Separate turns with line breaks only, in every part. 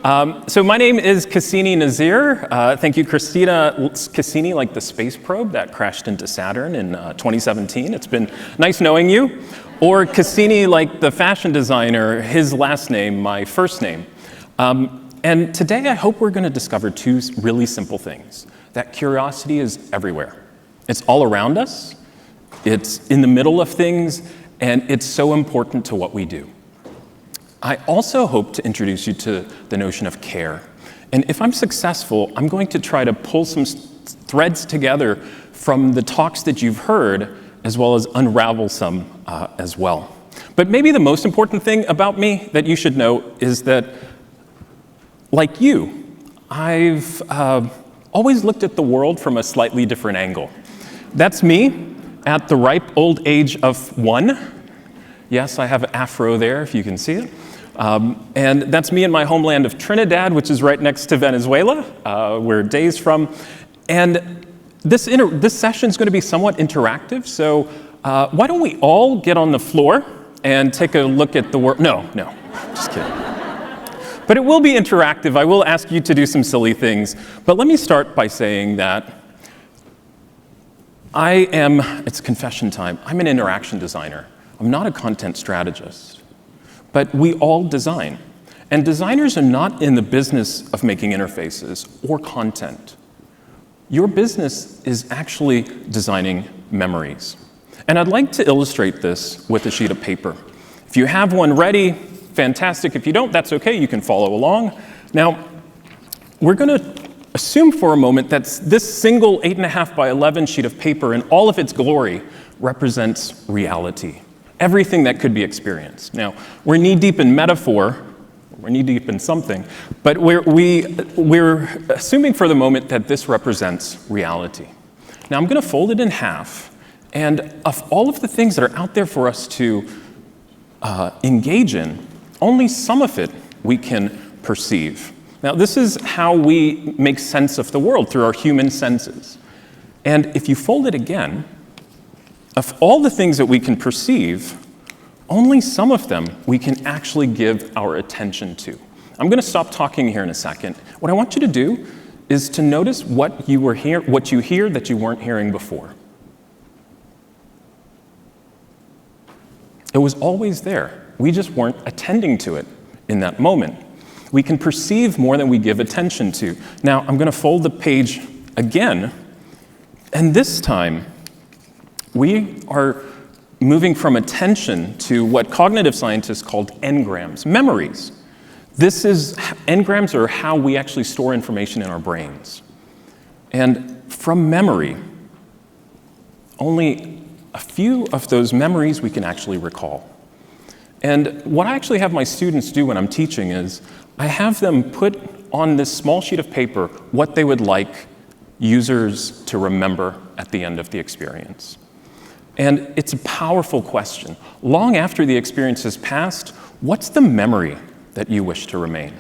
So my name is Cassini Nazir. Thank you, Cassini, like the space probe that crashed into Saturn in 2017. It's been nice knowing you. Or Cassini, like the fashion designer, his last name, my first name. And today I hope we're going to discover two really simple things. That curiosity is everywhere. It's all around us, it's in the middle of things, and it's so important to what we do. I also hope to introduce you to the notion of care. And if I'm successful, I'm going to try to pull some threads together from the talks that you've heard, as well as unravel some as well. But maybe the most important thing about me that you should know is that, like you, I've always looked at the world from a slightly different angle. That's me at the ripe old age of 1. Yes, I have an afro there, if you can see it. And that's me in my homeland of Trinidad, which is right next to Venezuela, where Dave's from. And this session is going to be somewhat interactive, so why don't we all get on the floor and take a look at the world? No, just kidding. But it will be interactive. I will ask you to do some silly things. But let me start by saying that it's confession time, I'm an interaction designer. I'm not a content strategist. But we all design. And designers are not in the business of making interfaces or content. Your business is actually designing memories. And I'd like to illustrate this with a sheet of paper. If you have one ready, fantastic. If you don't, that's okay. You can follow along. Now, we're going to assume for a moment that this single 8.5 by 11 sheet of paper in all of its glory represents reality. Everything that could be experienced. Now, we're knee-deep in metaphor, we're knee-deep in something, but we're assuming for the moment that this represents reality. Now, I'm going to fold it in half, and of all of the things that are out there for us to engage in, only some of it we can perceive. Now, this is how we make sense of the world, through our human senses. And if you fold it again, of all the things that we can perceive, only some of them we can actually give our attention to. I'm going to stop talking here in a second. What I want you to do is to notice what you hear that you weren't hearing before. It was always there. We just weren't attending to it in that moment. We can perceive more than we give attention to. Now, I'm going to fold the page again, and this time, we are moving from attention to what cognitive scientists called engrams, memories. Engrams are how we actually store information in our brains. And from memory, only a few of those memories we can actually recall. And what I actually have my students do when I'm teaching is I have them put on this small sheet of paper what they would like users to remember at the end of the experience. And it's a powerful question. Long after the experience has passed, what's the memory that you wish to remain?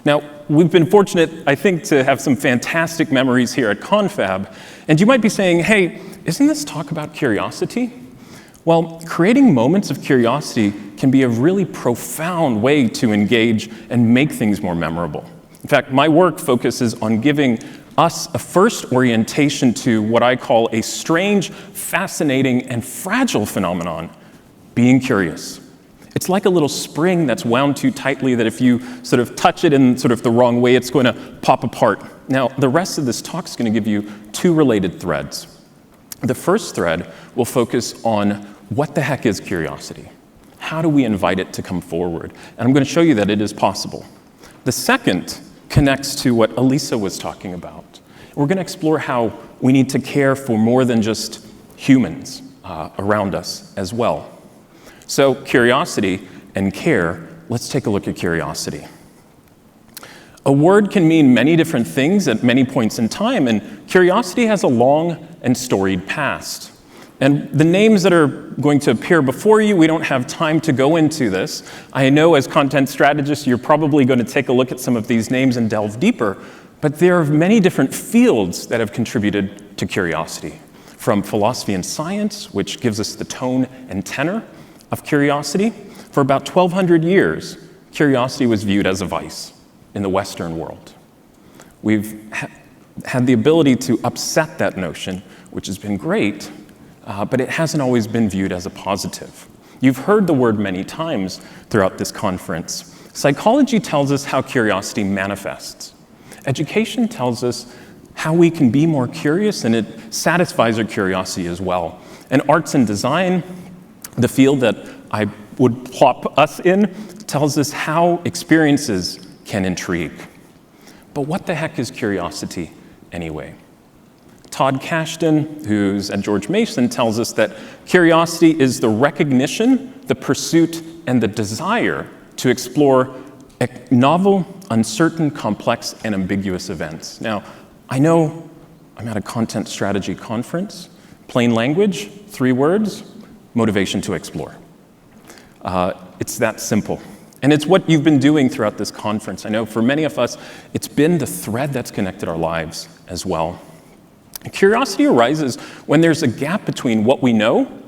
Now, we've been fortunate, I think, to have some fantastic memories here at Confab. And you might be saying, hey, isn't this talk about curiosity? Well, creating moments of curiosity can be a really profound way to engage and make things more memorable. In fact, my work focuses on giving us a first orientation to what I call a strange, fascinating, and fragile phenomenon, being curious. It's like a little spring that's wound too tightly that if you sort of touch it in sort of the wrong way, it's going to pop apart. Now, the rest of this talk is going to give you two related threads. The first thread will focus on what the heck is curiosity? How do we invite it to come forward? And I'm going to show you that it is possible. The second connects to what Elisa was talking about. We're going to explore how we need to care for more than just humans around us as well. So curiosity and care, let's take a look at curiosity. A word can mean many different things at many points in time, and curiosity has a long and storied past. And the names that are going to appear before you, we don't have time to go into this. I know as content strategists, you're probably going to take a look at some of these names and delve deeper, but there are many different fields that have contributed to curiosity. From philosophy and science, which gives us the tone and tenor of curiosity. For about 1,200 years, curiosity was viewed as a vice. in the Western world. We've had the ability to upset that notion, which has been great, but it hasn't always been viewed as a positive. You've heard the word many times throughout this conference. Psychology tells us how curiosity manifests. Education tells us how we can be more curious, and it satisfies our curiosity as well. And arts and design, the field that I would plop us in, tells us how experiences can intrigue. But what the heck is curiosity anyway? Todd Kashdan, who's at George Mason, tells us that curiosity is the recognition, the pursuit, and the desire to explore novel, uncertain, complex, and ambiguous events. Now, I know I'm at a content strategy conference. Plain language, 3 words, motivation to explore. It's that simple. And it's what you've been doing throughout this conference. I know for many of us, it's been the thread that's connected our lives as well. Curiosity arises when there's a gap between what we know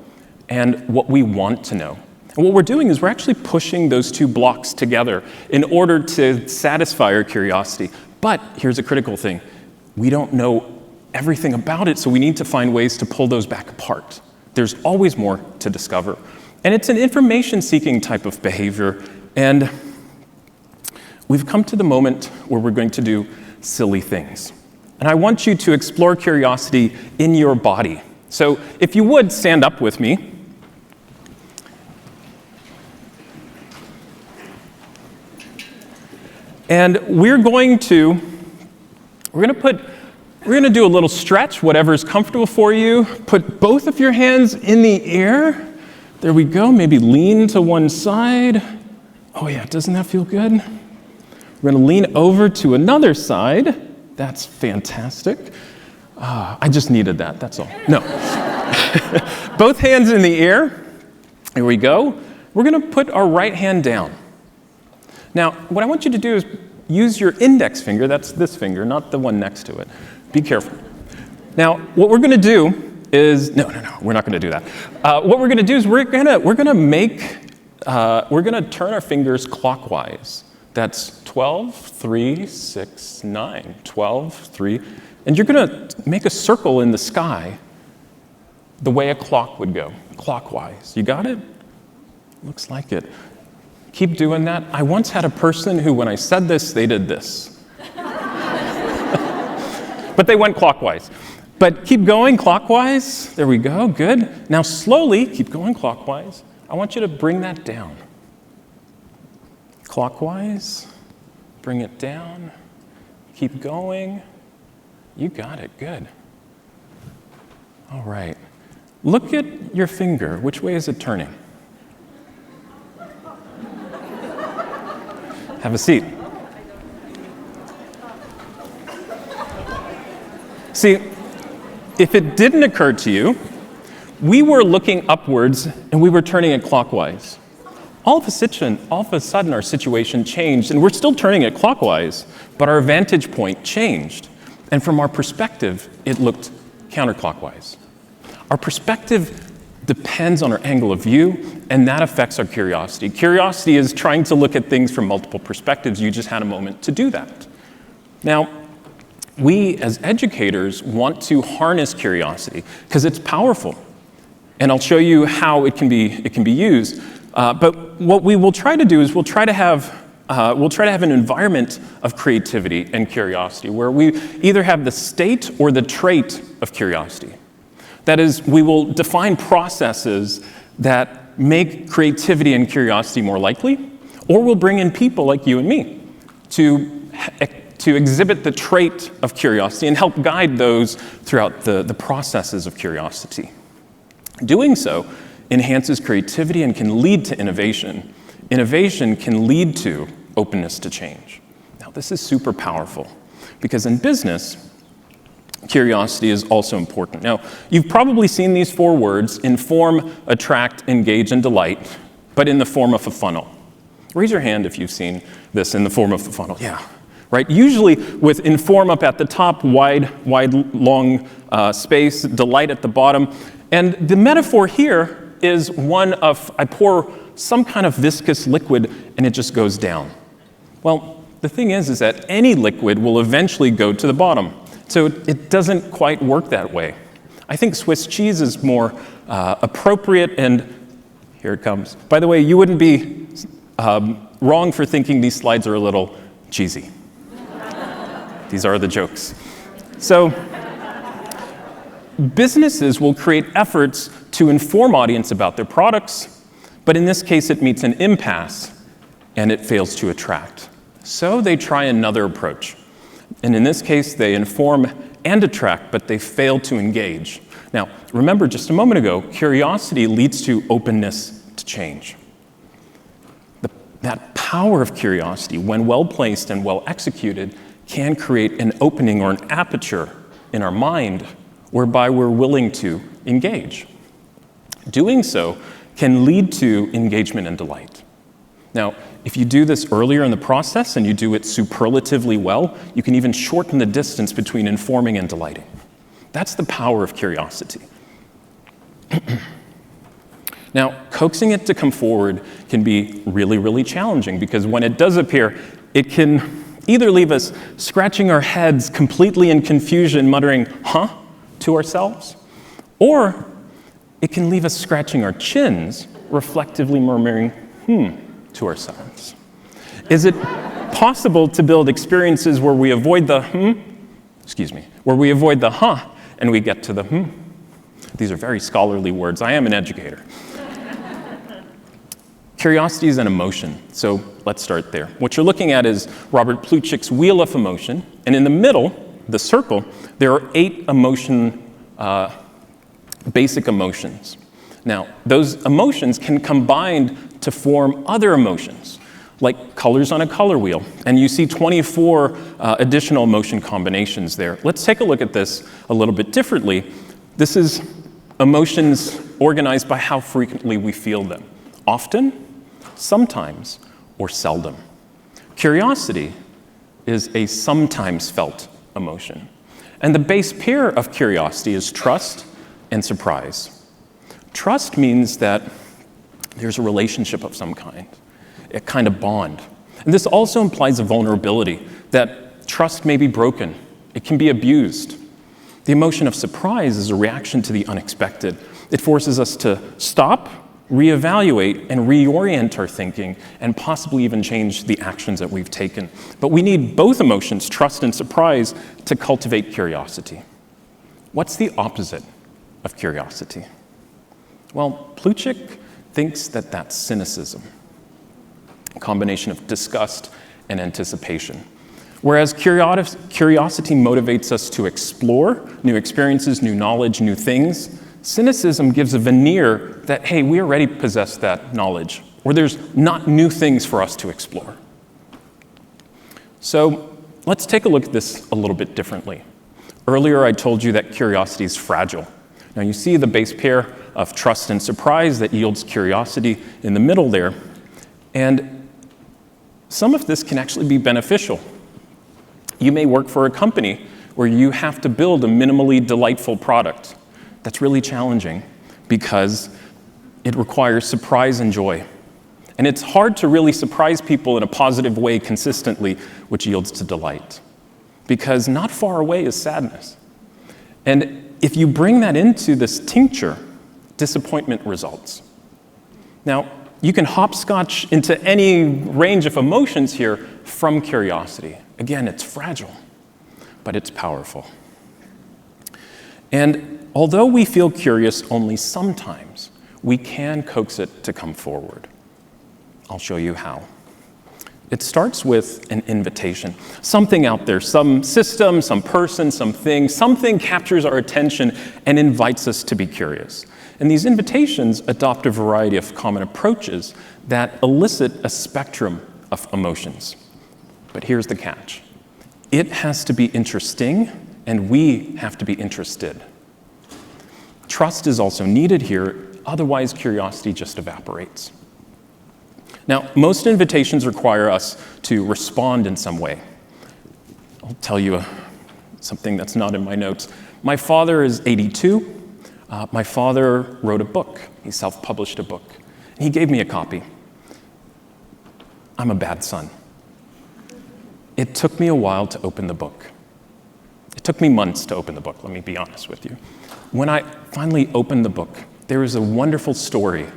and what we want to know. And what we're doing is we're actually pushing those 2 blocks together in order to satisfy our curiosity. But here's a critical thing. We don't know everything about it, so we need to find ways to pull those back apart. There's always more to discover. And it's an information-seeking type of behavior. And we've come to the moment where we're going to do silly things. And I want you to explore curiosity in your body. So if you would, stand up with me. And we're going to do a little stretch, whatever's comfortable for you. Put both of your hands in the air. There we go. Maybe lean to one side. Oh yeah, doesn't that feel good? We're going to lean over to another side. That's fantastic. I just needed that, that's all. No. Both hands in the air. Here we go. We're going to put our right hand down. Now, what I want you to do is use your index finger, that's this finger, not the one next to it. Be careful. Now, what we're going to do is, no, we're not going to do that. What we're going to do is we're going to turn our fingers clockwise. That's 12, 3, 6, 9, 12, 3. And you're going to make a circle in the sky the way a clock would go, clockwise. You got it? Looks like it. Keep doing that. I once had a person who, when I said this, they did this. But they went clockwise. But keep going clockwise. There we go. Good. Now slowly, keep going clockwise. I want you to bring that down. Clockwise. Bring it down. Keep going. You got it. Good. All right. Look at your finger. Which way is it turning? Have a seat. See, if it didn't occur to you, we were looking upwards and we were turning it clockwise. All of a sudden, our situation changed, and we're still turning it clockwise, but our vantage point changed. And from our perspective, it looked counterclockwise. Our perspective depends on our angle of view, and that affects our curiosity. Curiosity is trying to look at things from multiple perspectives. You just had a moment to do that. Now, we as educators want to harness curiosity because it's powerful. And I'll show you how it can be used. But what we will try to do is we'll try to have an environment of creativity and curiosity where we either have the state or the trait of curiosity. That is, we will define processes that make creativity and curiosity more likely, or we'll bring in people like you and me to exhibit the trait of curiosity and help guide those throughout the processes of curiosity. Doing so enhances creativity and can lead to innovation. Innovation can lead to openness to change. Now, this is super powerful because in business, curiosity is also important. Now, you've probably seen these 4 words: inform, attract, engage, and delight, but in the form of a funnel. Raise your hand if you've seen this in the form of a funnel. Yeah, right? Usually with inform up at the top, wide, long space, delight at the bottom. And the metaphor here is one of, I pour some kind of viscous liquid and it just goes down. Well, the thing is that any liquid will eventually go to the bottom. So it doesn't quite work that way. I think Swiss cheese is more appropriate, and here it comes. By the way, you wouldn't be wrong for thinking these slides are a little cheesy. These are the jokes. So businesses will create efforts to inform audience about their products, but in this case it meets an impasse and it fails to attract. So they try another approach. And in this case, they inform and attract, but they fail to engage. Now, remember just a moment ago, curiosity leads to openness to change. That power of curiosity, when well placed and well executed, can create an opening or an aperture in our mind whereby we're willing to engage. Doing so can lead to engagement and delight. Now, if you do this earlier in the process and you do it superlatively well, you can even shorten the distance between informing and delighting. That's the power of curiosity. Now, coaxing it to come forward can be really, really challenging because when it does appear, it can either leave us scratching our heads completely in confusion, muttering, huh, to ourselves, or it can leave us scratching our chins, reflectively murmuring, to ourselves. Is it possible to build experiences where we avoid the where we avoid the huh, and we get to the These are very scholarly words. I am an educator. Curiosity is an emotion, so let's start there. What you're looking at is Robert Plutchik's Wheel of Emotion, and in the middle, the circle, there are 8 basic emotions. Now, those emotions can combine to form other emotions, like colors on a color wheel, and you see 24 additional emotion combinations there. Let's take a look at this a little bit differently. This is emotions organized by how frequently we feel them. Often, sometimes, or seldom. Curiosity is a sometimes felt emotion. And the base pair of curiosity is trust and surprise. Trust means that there's a relationship of some kind, a kind of bond. And this also implies a vulnerability, that trust may be broken, it can be abused. The emotion of surprise is a reaction to the unexpected. It forces us to stop, reevaluate, and reorient our thinking, and possibly even change the actions that we've taken. But we need both emotions, trust and surprise, to cultivate curiosity. What's the opposite of curiosity? Well, Plutchik thinks that that's cynicism, a combination of disgust and anticipation. Whereas curiosity motivates us to explore new experiences, new knowledge, new things, cynicism gives a veneer that, hey, we already possess that knowledge, or there's not new things for us to explore. So let's take a look at this a little bit differently. Earlier, I told you that curiosity is fragile. Now you see the base pair of trust and surprise that yields curiosity in the middle there. And some of this can actually be beneficial. You may work for a company where you have to build a minimally delightful product. That's really challenging because it requires surprise and joy. And it's hard to really surprise people in a positive way consistently, which yields to delight. Because not far away is sadness. And if you bring that into this tincture, disappointment results. Now, you can hopscotch into any range of emotions here from curiosity. Again, it's fragile, but it's powerful. And although we feel curious only sometimes, we can coax it to come forward. I'll show you how. It starts with an invitation. Something out there, some system, some person, something captures our attention and invites us to be curious. And these invitations adopt a variety of common approaches that elicit a spectrum of emotions. But here's the catch. It has to be interesting, and we have to be interested. Trust is also needed here, otherwise curiosity just evaporates. Now, most invitations require us to respond in some way. I'll tell you something that's not in my notes. My father is 82. My father wrote a book. He self-published a book. He gave me a copy. I'm a bad son. it took me a while to open the book. It took me months to open the book, let me be honest with you. When I finally opened the book, there was a wonderful story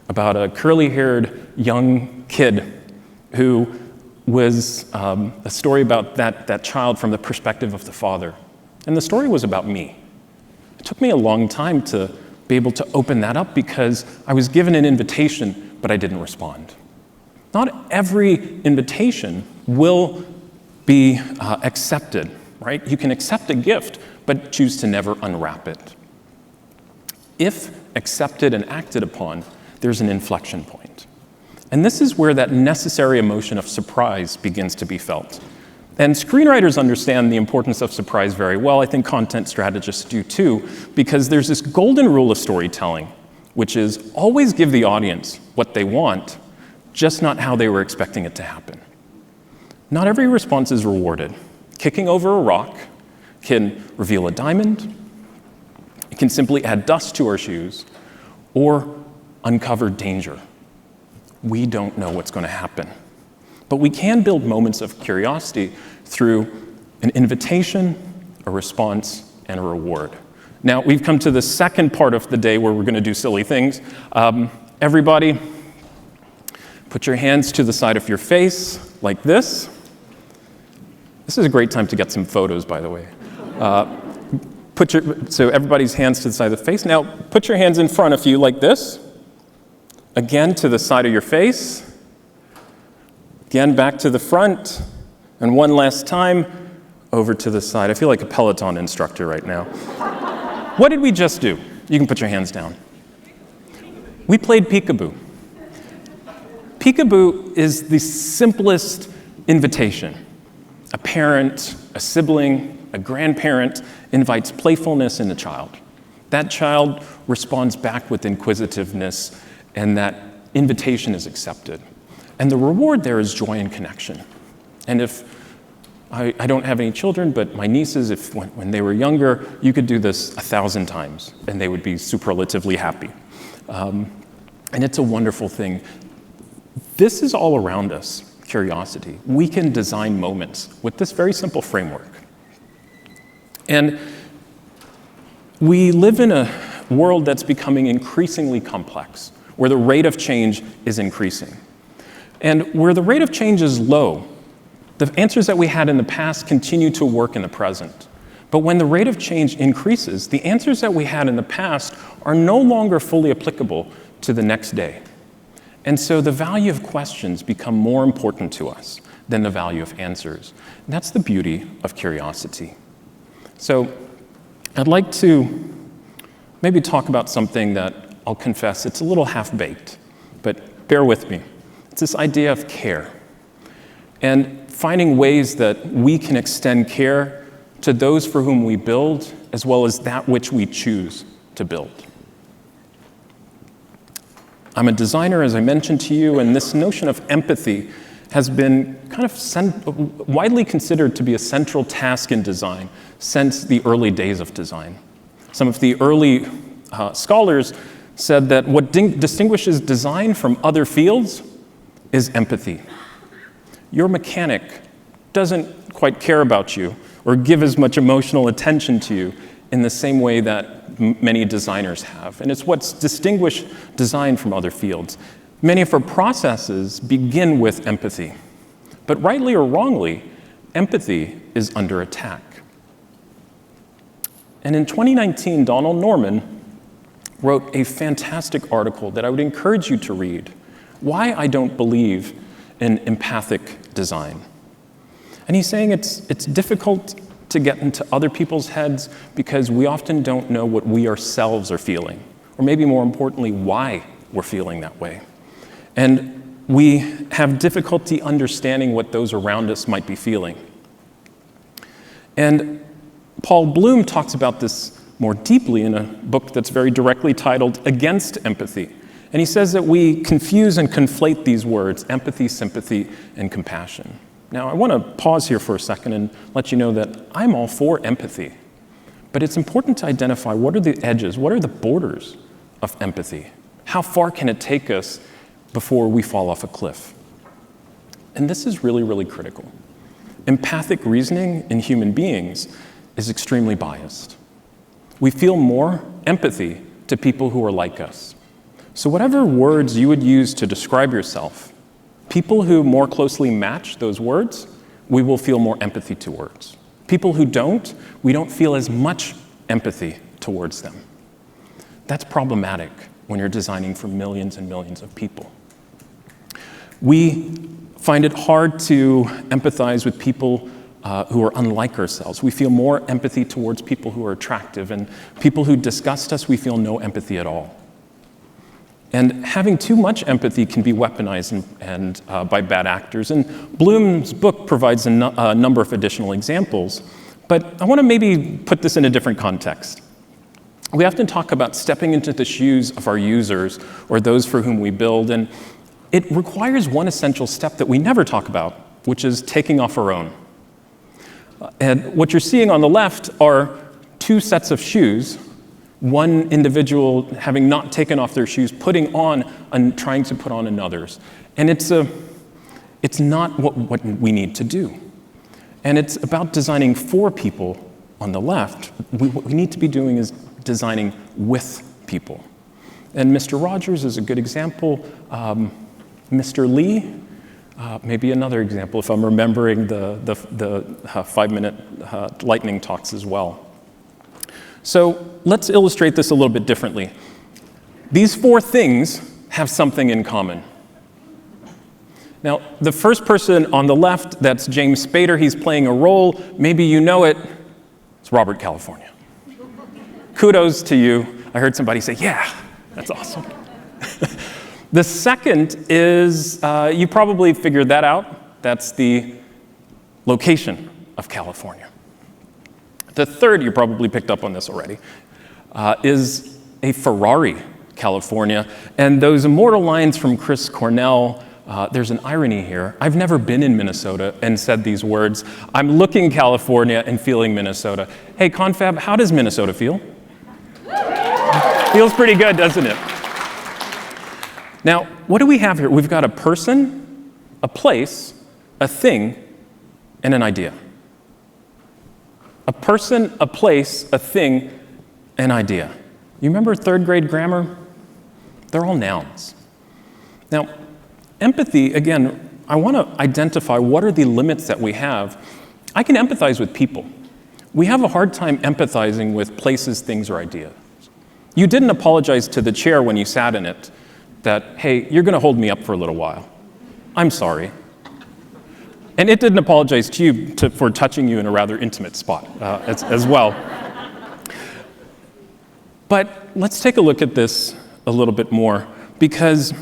about a curly-haired young kid who was a story about that child from the perspective of the father. And the story was about me. It took me a long time to be able to open that up because I was given an invitation, but I didn't respond. Not every invitation will be accepted, right? You can accept a gift, but choose to never unwrap it. If accepted and acted upon, there's an inflection point. And this is where that necessary emotion of surprise begins to be felt. And screenwriters understand the importance of surprise very well. I think content strategists do too, because there's this golden rule of storytelling, which is always give the audience what they want, just not how they were expecting it to happen. Not every response is rewarded. Kicking over a rock can reveal a diamond, it can simply add dust to our shoes, or uncover danger. We don't know what's going to happen. But we can build moments of curiosity through an invitation, a response, and a reward. Now, we've come to the second part of the day where we're going to do silly things. Everybody, put your hands to the side of your face, like this. This is a great time to get some photos, by the way. So everybody's hands to the side of the face. Now, put your hands in front of you, like this. Again, to the side of your face. Again, back to the front, and one last time, over to the side. I feel like a Peloton instructor right now. What did we just do? You can put your hands down. We played peekaboo. Peekaboo is the simplest invitation. A parent, a sibling, a grandparent invites playfulness in a child. That child responds back with inquisitiveness, and that invitation is accepted. And the reward there is joy and connection. And if I don't have any children, but my nieces, when they were younger, you could do this 1,000 times, and they would be superlatively happy. And it's a wonderful thing. This is all around us, curiosity. We can design moments with this very simple framework. And we live in a world that's becoming increasingly complex, where the rate of change is increasing. And where the rate of change is low, the answers that we had in the past continue to work in the present. But when the rate of change increases, the answers that we had in the past are no longer fully applicable to the next day. And so the value of questions become more important to us than the value of answers. And that's the beauty of curiosity. So I'd like to maybe talk about something that I'll confess, it's a little half-baked, but bear with me. It's this idea of care and finding ways that we can extend care to those for whom we build, as well as that which we choose to build. I'm a designer, as I mentioned to you, and this notion of empathy has been kind of widely considered to be a central task in design since the early days of design. Some of the early scholars said that what distinguishes design from other fields is empathy. Your mechanic doesn't quite care about you or give as much emotional attention to you in the same way that many designers have. And it's what's distinguished design from other fields. Many of our processes begin with empathy. But rightly or wrongly, empathy is under attack. And in 2019, Donald Norman wrote a fantastic article that I would encourage you to read, Why I Don't Believe in Empathic Design. And he's saying it's difficult to get into other people's heads because we often don't know what we ourselves are feeling, or maybe more importantly, why we're feeling that way. And we have difficulty understanding what those around us might be feeling. And Paul Bloom talks about this more deeply in a book that's very directly titled Against Empathy. And he says that we confuse and conflate these words, empathy, sympathy, and compassion. Now, I want to pause here for a second and let you know that I'm all for empathy. But it's important to identify what are the edges, what are the borders of empathy? How far can it take us before we fall off a cliff? And this is really, really critical. empathic reasoning in human beings is extremely biased. We feel more empathy to people who are like us. So whatever words you would use to describe yourself, people who more closely match those words, we will feel more empathy towards. People who don't, we don't feel as much empathy towards them. That's problematic when you're designing for millions and millions of people. We find it hard to empathize with people who are unlike ourselves. We feel more empathy towards people who are attractive, and people who disgust us, we feel no empathy at all. And having too much empathy can be weaponized by bad actors. And Bloom's book provides a number of additional examples. But I want to maybe put this in a different context. We often talk about stepping into the shoes of our users or those for whom we build. And it requires one essential step that we never talk about, which is taking off our own. And what you're seeing on the left are two sets of shoes, one individual having not taken off their shoes, putting on and trying to put on another's. And it's not what we need to do. And it's about designing for people on the left. What we need to be doing is designing with people. And Mr. Rogers is a good example. Mr. Lee, maybe another example if I'm remembering the 5-minute lightning talks as well. So let's illustrate this a little bit differently. These 4 things have something in common. Now, the first person on the left, that's James Spader. He's playing a role. Maybe you know it. It's Robert California. Kudos to you. I heard somebody say, yeah, that's awesome. The second is, you probably figured that out. That's the location of California. The third, you probably picked up on this already, is a Ferrari, California. And those immortal lines from Chris Cornell, there's an irony here. I've never been in Minnesota and said these words. I'm looking California and feeling Minnesota. Hey, Confab, how does Minnesota feel? Feels pretty good, doesn't it? Now, what do we have here? We've got a person, a place, a thing, and an idea. A person, a place, a thing, an idea. You remember 3rd grade grammar? They're all nouns. Now, empathy, again, I want to identify what are the limits that we have. I can empathize with people. We have a hard time empathizing with places, things, or ideas. You didn't apologize to the chair when you sat in it that, hey, you're going to hold me up for a little while. I'm sorry. And it didn't apologize to you for touching you in a rather intimate spot as well. But let's take a look at this a little bit more, because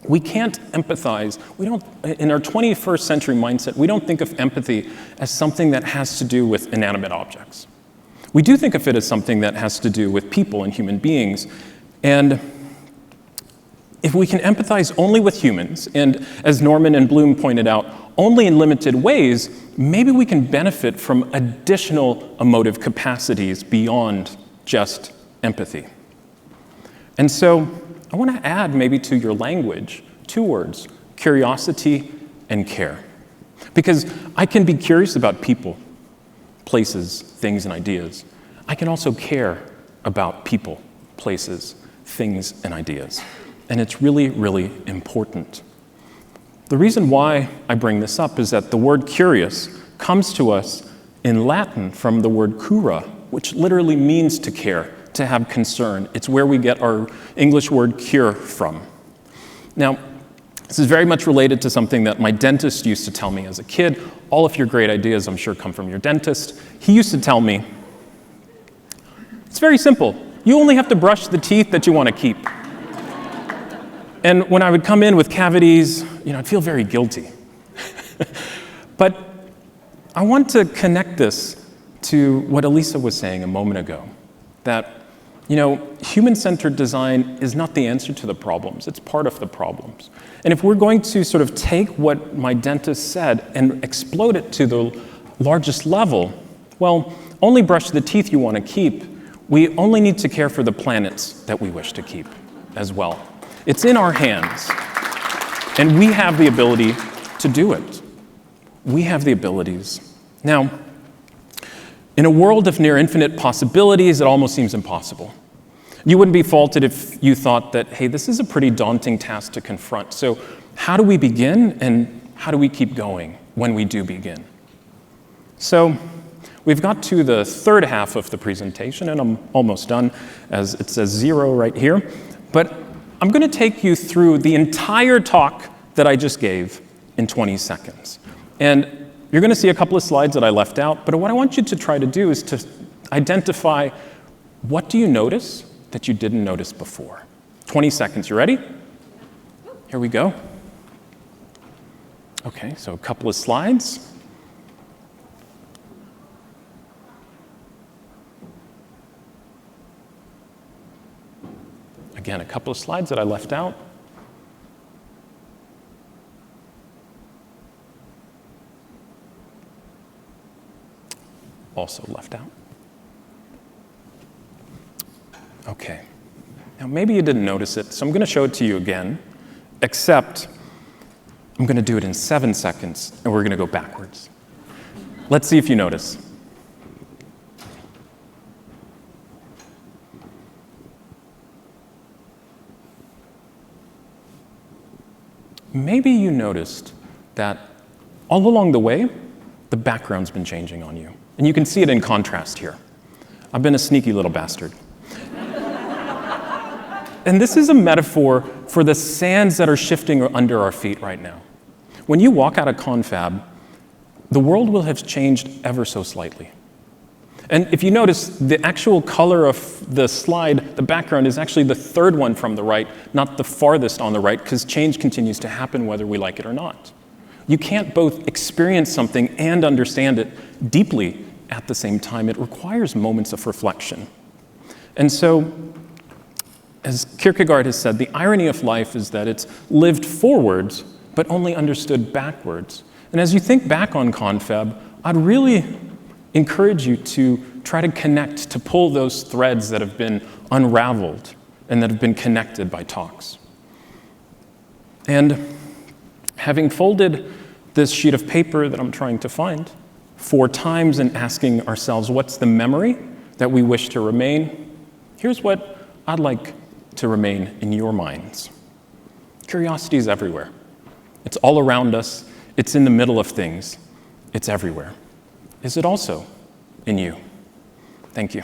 we can't empathize. We don't, in our 21st century mindset, we don't think of empathy as something that has to do with inanimate objects. We do think of it as something that has to do with people and human beings. And if we can empathize only with humans, and as Norman and Bloom pointed out, only in limited ways, maybe we can benefit from additional emotive capacities beyond just empathy. And so I want to add maybe to your language 2 words, curiosity and care. Because I can be curious about people, places, things, and ideas. I can also care about people, places, things, and ideas. And it's really, really important. The reason why I bring this up is that the word curious comes to us in Latin from the word cura, which literally means to care, to have concern. It's where we get our English word cure from. Now, this is very much related to something that my dentist used to tell me as a kid. All of your great ideas, I'm sure, come from your dentist. He used to tell me, it's very simple. You only have to brush the teeth that you want to keep. And when I would come in with cavities, I'd feel very guilty. But I want to connect this to what Elisa was saying a moment ago, that human-centered design is not the answer to the problems. It's part of the problems. And if we're going to sort of take what my dentist said and explode it to the largest level, well, only brush the teeth you want to keep. We only need to care for the planets that we wish to keep as well. It's in our hands, and we have the ability to do it. We have the abilities. Now, in a world of near infinite possibilities, it almost seems impossible. You wouldn't be faulted if you thought that, hey, this is a pretty daunting task to confront. So how do we begin, and how do we keep going when we do begin? So we've got to the third half of the presentation, and I'm almost done, as it says 0 right here. But I'm going to take you through the entire talk that I just gave in 20 seconds. And you're going to see a couple of slides that I left out, but what I want you to try to do is to identify, what do you notice that you didn't notice before? 20 seconds, you ready? Here we go. Okay, so a couple of slides. Again, a couple of slides that I left out. Also left out. Okay. Now, maybe you didn't notice it, so I'm going to show it to you again, except I'm going to do it in 7 seconds, and we're going to go backwards. Let's see if you notice. Maybe you noticed that all along the way, the background's been changing on you. And you can see it in contrast here. I've been a sneaky little bastard. And this is a metaphor for the sands that are shifting under our feet right now. When you walk out of Confab, the world will have changed ever so slightly. And if you notice, the actual color of the slide, the background, is actually the third one from the right, not the farthest on the right, because change continues to happen whether we like it or not. You can't both experience something and understand it deeply at the same time. It requires moments of reflection. And so, as Kierkegaard has said, the irony of life is that it's lived forwards, but only understood backwards. And as you think back on Confab, I'd really encourage you to try to connect, to pull those threads that have been unraveled and that have been connected by talks. And having folded this sheet of paper that I'm trying to find 4 times and asking ourselves, what's the memory that we wish to remain? Here's what I'd like to remain in your minds. Curiosity is everywhere. It's all around us. It's in the middle of things. It's everywhere. Is it also in you? Thank you.